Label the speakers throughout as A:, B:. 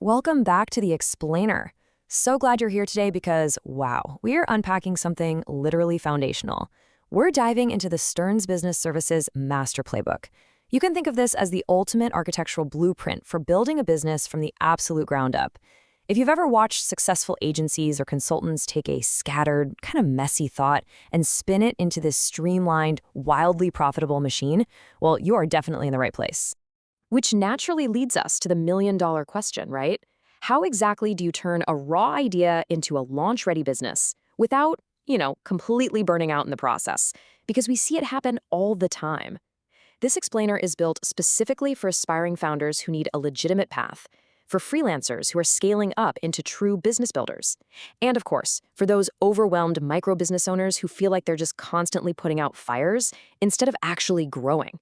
A: Welcome back to the Explainer. So glad you're here today because, wow, we are unpacking something literally foundational. We're diving into the Stearns Business Services Master Playbook. You can think of this as the ultimate architectural blueprint for building a business from the absolute ground up. If you've ever watched successful agencies or consultants take a scattered, kind of messy thought and spin it into this streamlined, wildly profitable machine, well, you are definitely in the right place. Which naturally leads us to the million-dollar question, right? How exactly do you turn a raw idea into a launch-ready business without, completely burning out in the process? Because we see it happen all the time. This explainer is built specifically for aspiring founders who need a legitimate path, for freelancers who are scaling up into true business builders, and of course, for those overwhelmed micro-business owners who feel like they're just constantly putting out fires instead of actually growing.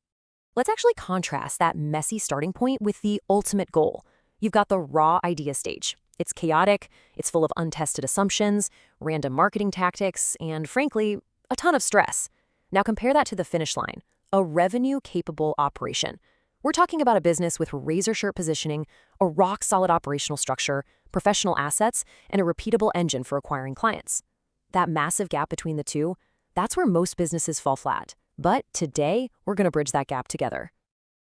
A: Let's actually contrast that messy starting point with the ultimate goal. You've got the raw idea stage. It's chaotic, it's full of untested assumptions, random marketing tactics, and frankly, a ton of stress. Now compare that to the finish line, a revenue-capable operation. We're talking about a business with razor-sharp positioning, a rock-solid operational structure, professional assets, and a repeatable engine for acquiring clients. That massive gap between the two, that's where most businesses fall flat. But today, we're going to bridge that gap together.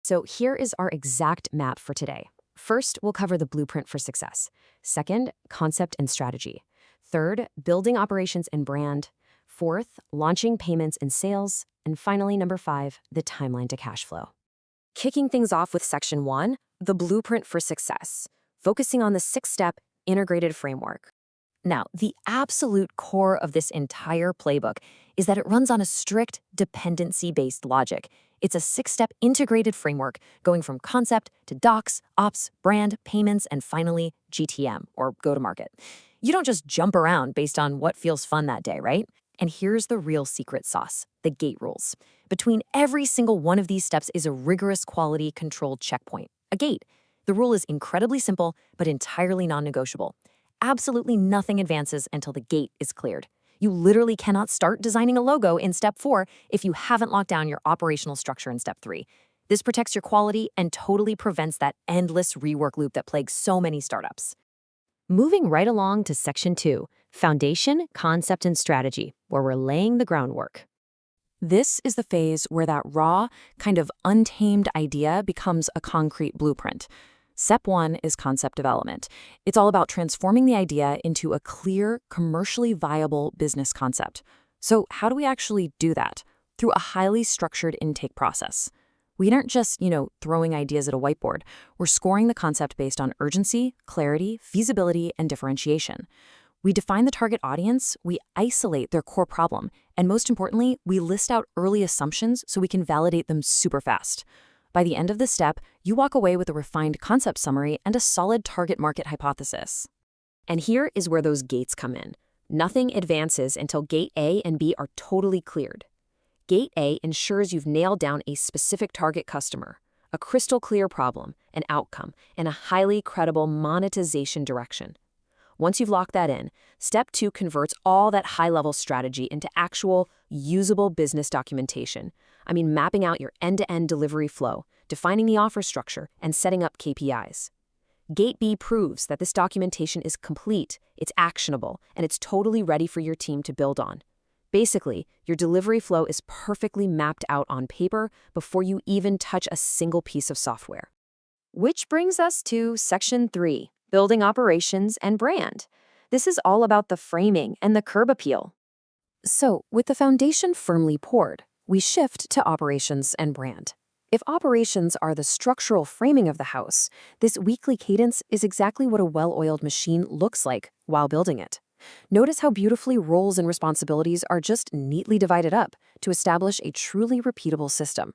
A: So here is our exact map for today. First, we'll cover the blueprint for success. Second, concept and strategy. Third, building operations and brand. Fourth, launching payments and sales. And finally, number 5, the timeline to cash flow. Kicking things off with section 1, the blueprint for success, focusing on the 6-step integrated framework. Now, the absolute core of this entire playbook is that it runs on a strict dependency-based logic. It's a 6-step integrated framework going from concept to docs, ops, brand, payments, and finally GTM, or go-to-market. You don't just jump around based on what feels fun that day, right? And here's the real secret sauce, the gate rules. Between every single one of these steps is a rigorous quality controlled checkpoint, a gate. The rule is incredibly simple, but entirely non-negotiable. Absolutely nothing advances until the gate is cleared. You literally cannot start designing a logo in step 4 if you haven't locked down your operational structure in step 3. This protects your quality and totally prevents that endless rework loop that plagues so many startups. Moving right along to section 2, foundation, concept, and strategy, where we're laying the groundwork. This is the phase where that raw, kind of untamed idea becomes a concrete blueprint. Step 1 is concept development. It's all about transforming the idea into a clear, commercially viable business concept. So how do we actually do that? Through a highly structured intake process. We aren't just, throwing ideas at a whiteboard. We're scoring the concept based on urgency, clarity, feasibility, and differentiation. We define the target audience, we isolate their core problem, and most importantly, we list out early assumptions so we can validate them super fast. By the end of this step, you walk away with a refined concept summary and a solid target market hypothesis. And here is where those gates come in. Nothing advances until Gate A and B are totally cleared. Gate A ensures you've nailed down a specific target customer, a crystal clear problem, an outcome, and a highly credible monetization direction. Once you've locked that in, step 2 converts all that high-level strategy into actual, usable business documentation. Mapping out your end-to-end delivery flow, defining the offer structure, and setting up KPIs. Gate B proves that this documentation is complete, it's actionable, and it's totally ready for your team to build on. Basically, your delivery flow is perfectly mapped out on paper before you even touch a single piece of software. Which brings us to section 3. Building operations and brand. This is all about the framing and the curb appeal. So, with the foundation firmly poured, we shift to operations and brand. If operations are the structural framing of the house, this weekly cadence is exactly what a well-oiled machine looks like while building it. Notice how beautifully roles and responsibilities are just neatly divided up to establish a truly repeatable system.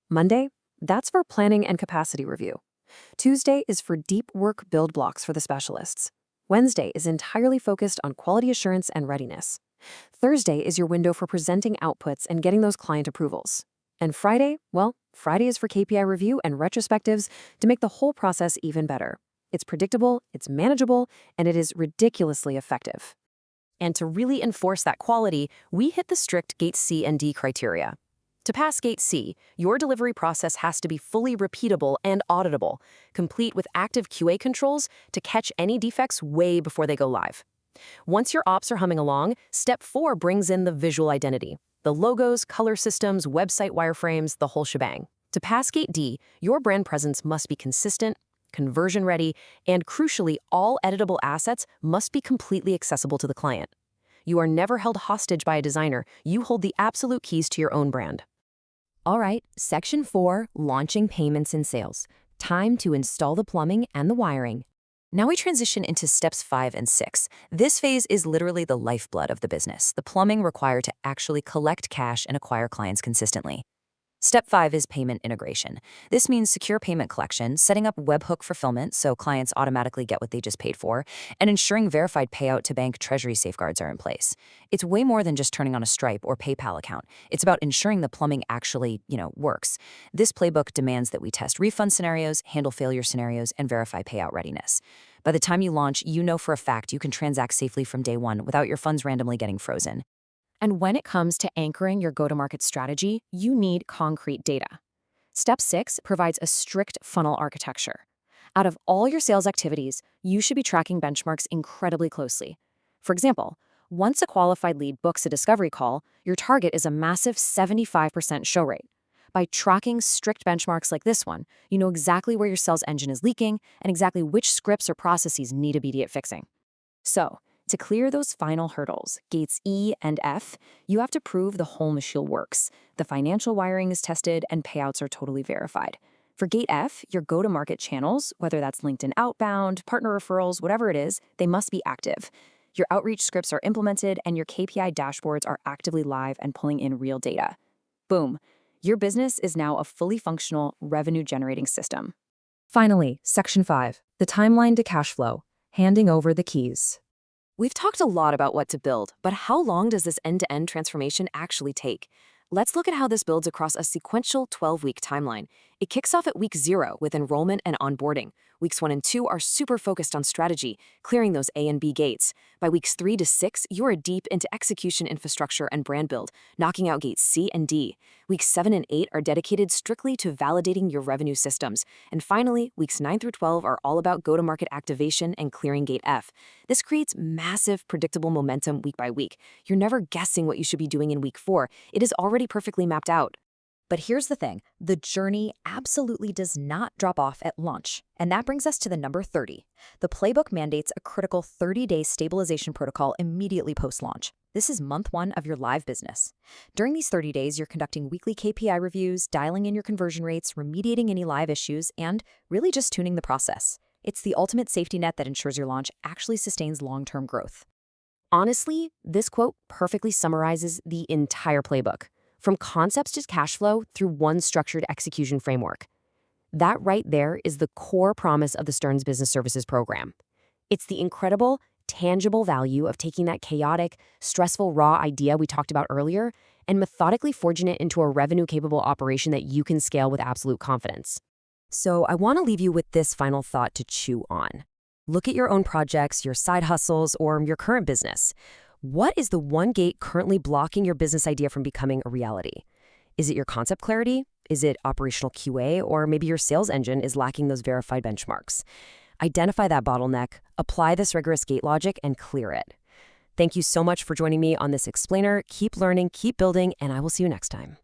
A: Monday, that's for planning and capacity review. Tuesday is for deep work build blocks for the specialists. Wednesday is entirely focused on quality assurance and readiness. Thursday is your window for presenting outputs and getting those client approvals. And Friday, Friday is for KPI review and retrospectives to make the whole process even better. It's predictable, it's manageable, and it is ridiculously effective. And to really enforce that quality, we hit the strict Gate C and D criteria. To pass Gate C, your delivery process has to be fully repeatable and auditable, complete with active QA controls to catch any defects way before they go live. Once your ops are humming along, Step 4 brings in the visual identity. The logos, color systems, website wireframes, the whole shebang. To pass Gate D, your brand presence must be consistent, conversion-ready, and crucially, all editable assets must be completely accessible to the client. You are never held hostage by a designer. You hold the absolute keys to your own brand. All right, Section 4, Launching Payments and Sales. Time to install the plumbing and the wiring. Now we transition into Steps 5 and 6. This phase is literally the lifeblood of the business, the plumbing required to actually collect cash and acquire clients consistently. Step 5 is payment integration. This means secure payment collection, setting up webhook fulfillment so clients automatically get what they just paid for, and ensuring verified payout to bank treasury safeguards are in place. It's way more than just turning on a Stripe or PayPal account. It's about ensuring the plumbing actually, works. This playbook demands that we test refund scenarios, handle failure scenarios, and verify payout readiness. By the time you launch, you know for a fact you can transact safely from day one without your funds randomly getting frozen. And when it comes to anchoring your go-to-market strategy, you need concrete data. Step 6 provides a strict funnel architecture. Out of all your sales activities, you should be tracking benchmarks incredibly closely. For example, once a qualified lead books a discovery call, your target is a massive 75% show rate. By tracking strict benchmarks like this one, you know exactly where your sales engine is leaking and exactly which scripts or processes need immediate fixing. So, to clear those final hurdles, gates E and F, you have to prove the whole machine works. The financial wiring is tested and payouts are totally verified. For gate F, your go-to-market channels, whether that's LinkedIn outbound, partner referrals, whatever it is, they must be active. Your outreach scripts are implemented and your KPI dashboards are actively live and pulling in real data. Boom. Your business is now a fully functional, revenue-generating system. Finally, Section 5, the timeline to cash flow, handing over the keys. We've talked a lot about what to build, but how long does this end-to-end transformation actually take? Let's look at how this builds across a sequential 12-week timeline. It kicks off at week 0 with enrollment and onboarding. Weeks 1 and 2 are super focused on strategy, clearing those A and B gates. By weeks 3 to 6, you're deep into execution infrastructure and brand build, knocking out gates C and D. Weeks 7 and 8 are dedicated strictly to validating your revenue systems. And finally, weeks 9 through 12 are all about go-to-market activation and clearing gate F. This creates massive, predictable momentum week by week. You're never guessing what you should be doing in week 4. It is already perfectly mapped out. But here's the thing, the journey absolutely does not drop off at launch. And that brings us to the number 30. The playbook mandates a critical 30-day stabilization protocol immediately post-launch. This is month 1 of your live business. During these 30 days, you're conducting weekly KPI reviews, dialing in your conversion rates, remediating any live issues, and really just tuning the process. It's the ultimate safety net that ensures your launch actually sustains long-term growth. Honestly, this quote perfectly summarizes the entire playbook, from concepts to cash flow through one structured execution framework. That right there is the core promise of the Stearns Business Services program. It's the incredible, tangible value of taking that chaotic, stressful, raw idea we talked about earlier and methodically forging it into a revenue-capable operation that you can scale with absolute confidence. So I want to leave you with this final thought to chew on. Look at your own projects, your side hustles, or your current business. What is the one gate currently blocking your business idea from becoming a reality? Is it your concept clarity? Is it operational QA? Or maybe your sales engine is lacking those verified benchmarks? Identify that bottleneck, apply this rigorous gate logic, and clear it. Thank you so much for joining me on this explainer. Keep learning, keep building, and I will see you next time.